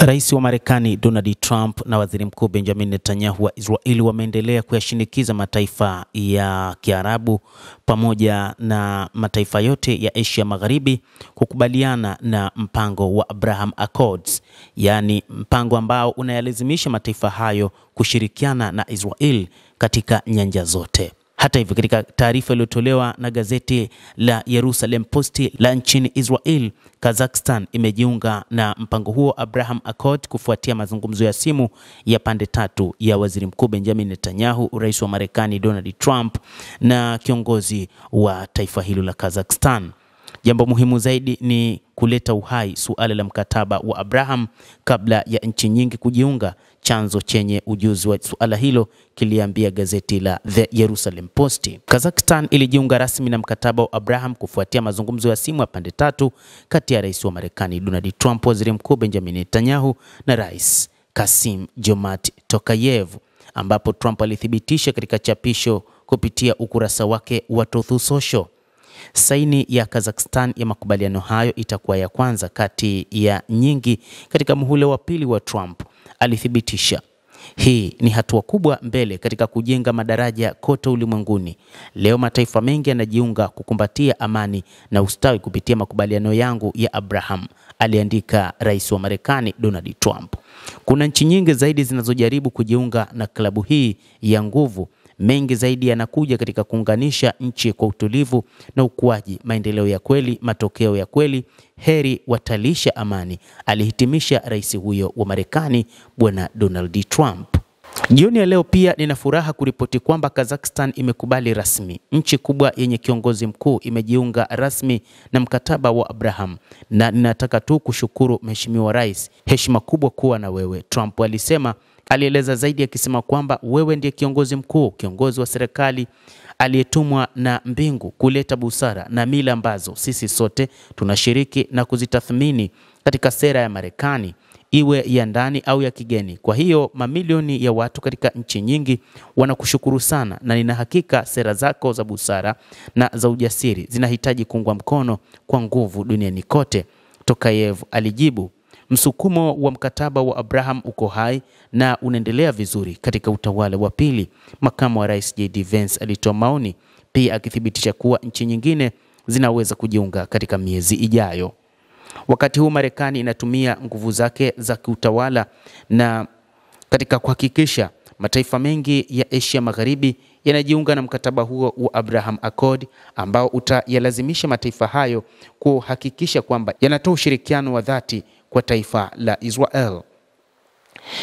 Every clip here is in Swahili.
Rais wa Marekani Donald Trump na Waziri Mkuu Benjamin Netanyahu wa Israeli wameendelea kuyashinikiza mataifa ya Kiarabu pamoja na mataifa yote ya Asia Magharibi kukubaliana na mpango wa Abraham Accords, yaani mpango ambao unayalazimisha mataifa hayo kushirikiana na Israel katika nyanja zote. Hata hivyo, katika taarifa iliyotolewa na gazeti la Jerusalem Post la nchini Israel, Kazakhstan imejiunga na mpango huo Abraham Accord kufuatia mazungumzo ya simu ya pande tatu ya Waziri Mkuu Benjamin Netanyahu, Rais wa Marekani Donald Trump na kiongozi wa taifa hilo la Kazakhstan. Jambo muhimu zaidi ni kuleta uhai suala la mkataba wa Abraham kabla ya nchi nyingi kujiunga. Chanzo chenye ujuzi wa suala hilo kiliambia gazeti la The Jerusalem Post. Kazakhstan ilijiunga rasmi na mkataba wa Abraham kufuatia mazungumzo ya simu ya pande tatu kati ya Rais wa Marekani Donald Trump, Waziri Mkuu Benjamin Netanyahu na Rais Kassym-Jomart Tokayev, ambapo Trump alithibitisha katika chapisho kupitia ukurasa wake wa Truth Social. Saini ya Kazakhstan ya makubaliano hayo itakuwa ya kwanza kati ya nyingi katika muhula wa pili wa Trump, alithibitisha. Hii ni hatua kubwa mbele katika kujenga madaraja kote ulimwenguni. Leo mataifa mengi yanajiunga kukumbatia amani na ustawi kupitia makubaliano yangu ya Abraham, aliandika Rais wa Marekani Donald Trump. Kuna nchi nyingi zaidi zinazojaribu kujiunga na klabu hii ya nguvu. Mengi zaidi yanakuja katika kuunganisha nchi kwa utulivu na ukuaji, maendeleo ya kweli, matokeo ya kweli, heri watalisha amani, alihitimisha rais huyo wa Marekani Bwana Donald Trump. Jioni ya leo pia nina furaha kuripoti kwamba Kazakhstan imekubali rasmi. Nchi kubwa yenye kiongozi mkuu imejiunga rasmi na mkataba wa Abraham, na ninataka tu kushukuru Mheshimiwa Rais, heshima kubwa kuwa na wewe, Trump alisema. Alieleza zaidi akisema kwamba wewe ndiye kiongozi mkuu, kiongozi wa serikali aliyetumwa na mbingu kuleta busara na mila ambazo sisi sote tunashiriki na kuzitathmini katika sera ya Marekani, iwe ya ndani au ya kigeni. Kwa hiyo mamilioni ya watu katika nchi nyingi wanakushukuru sana, na nina hakika sera zako za busara na za ujasiri zinahitaji kuungwa mkono kwa nguvu duniani kote, Tokayev alijibu. Msukumo wa mkataba wa Abraham uko hai na unaendelea vizuri katika utawala wa pili, makamu wa rais JD Vance alitoa maoni, pia akithibitisha kuwa nchi nyingine zinaweza kujiunga katika miezi ijayo. Wakati huu Marekani inatumia nguvu zake za kiutawala na katika kuhakikisha mataifa mengi ya Asia Magharibi yanajiunga na mkataba huo wa Abraham Accord, ambao utayalazimisha mataifa hayo kuhakikisha kwamba yanatoa ushirikiano wa dhati kwa taifa la Israel.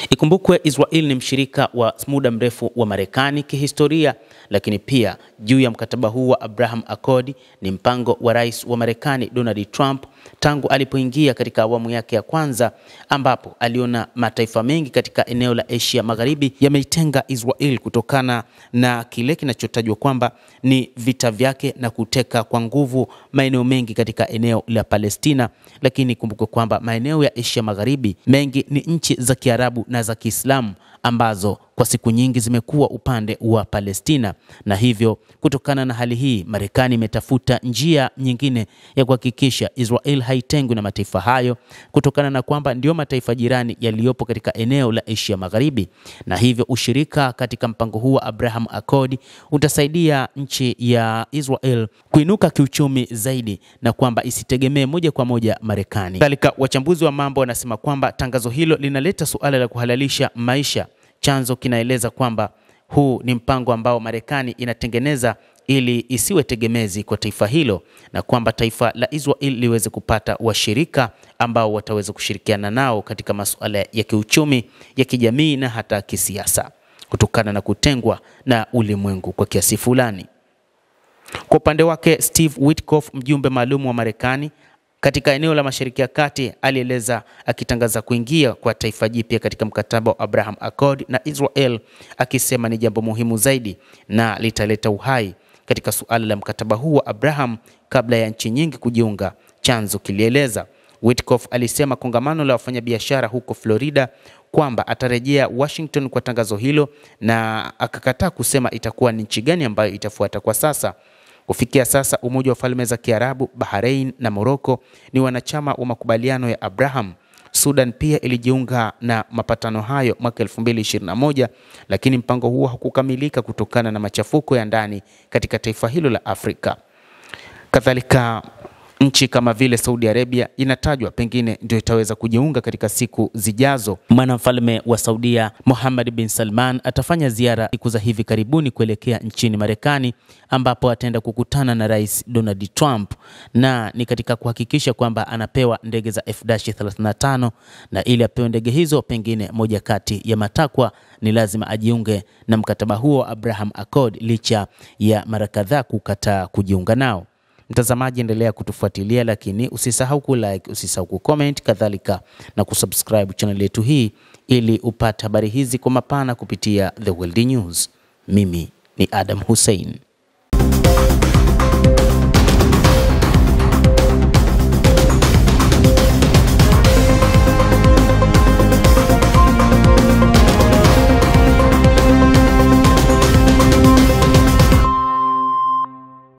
Ikumbukwe Israel ni mshirika wa muda mrefu wa Marekani kihistoria, lakini pia juu ya mkataba huu wa Abraham Accord ni mpango wa Rais wa Marekani Donald Trump tangu alipoingia katika awamu yake ya kwanza, ambapo aliona mataifa mengi katika eneo la Asia Magharibi yameitenga Israel kutokana na kile kinachotajwa kwamba ni vita vyake na kuteka kwa nguvu maeneo mengi katika eneo la Palestina. Lakini kumbukwe kwamba maeneo ya Asia Magharibi mengi ni nchi za Kiarabu na za Kiislamu ambazo kwa siku nyingi zimekuwa upande wa Palestina, na hivyo kutokana na hali hii Marekani imetafuta njia nyingine ya kuhakikisha Israel haitengwi na mataifa hayo, kutokana na kwamba ndio mataifa jirani yaliyopo katika eneo la Asia Magharibi. Na hivyo ushirika katika mpango huu wa Abraham Accord utasaidia nchi ya Israel kuinuka kiuchumi zaidi na kwamba isitegemee moja kwa moja Marekani. Kadhalika, wachambuzi wa mambo wanasema kwamba tangazo hilo linaleta suala la kuhalalisha maisha. Chanzo kinaeleza kwamba huu ni mpango ambao Marekani inatengeneza ili isiwe tegemezi kwa taifa hilo, na kwamba taifa la Israel liweze kupata washirika ambao wataweza kushirikiana nao katika masuala ya kiuchumi, ya kijamii na hata kisiasa, kutokana na kutengwa na ulimwengu kwa kiasi fulani. Kwa upande wake Steve Witkoff, mjumbe maalum wa Marekani katika eneo la Mashariki ya Kati, alieleza akitangaza kuingia kwa taifa jipya katika mkataba wa Abraham Accord na Israel, akisema ni jambo muhimu zaidi na litaleta uhai katika suala la mkataba huu wa Abraham kabla ya nchi nyingi kujiunga, chanzo kilieleza. Witkoff alisema kongamano la wafanyabiashara huko Florida kwamba atarejea Washington kwa tangazo hilo, na akakataa kusema itakuwa ni nchi gani ambayo itafuata kwa sasa. Kufikia sasa Umoja wa Falme za Kiarabu, Bahrain na Morocco ni wanachama wa makubaliano ya Abraham. Sudan pia ilijiunga na mapatano hayo mwaka 2021, lakini mpango huo haukukamilika kutokana na machafuko ya ndani katika taifa hilo la Afrika. Kadhalika, nchi kama vile Saudi Arabia inatajwa pengine ndio itaweza kujiunga katika siku zijazo. Mwanamfalme wa Saudia Mohammed bin Salman atafanya ziara siku za hivi karibuni kuelekea nchini Marekani, ambapo ataenda kukutana na Rais Donald Trump, na ni katika kuhakikisha kwamba anapewa ndege za F-35, na ili apewe ndege hizo, pengine moja kati ya matakwa ni lazima ajiunge na mkataba huo Abraham Accord, licha ya mara kadhaa kukataa kujiunga nao. Mtazamaji, endelea kutufuatilia, lakini usisahau kulike, usisahau kucomment, kadhalika na kusubscribe channel yetu hii ili upate habari hizi kwa mapana kupitia The World News. Mimi ni Adam Hussein.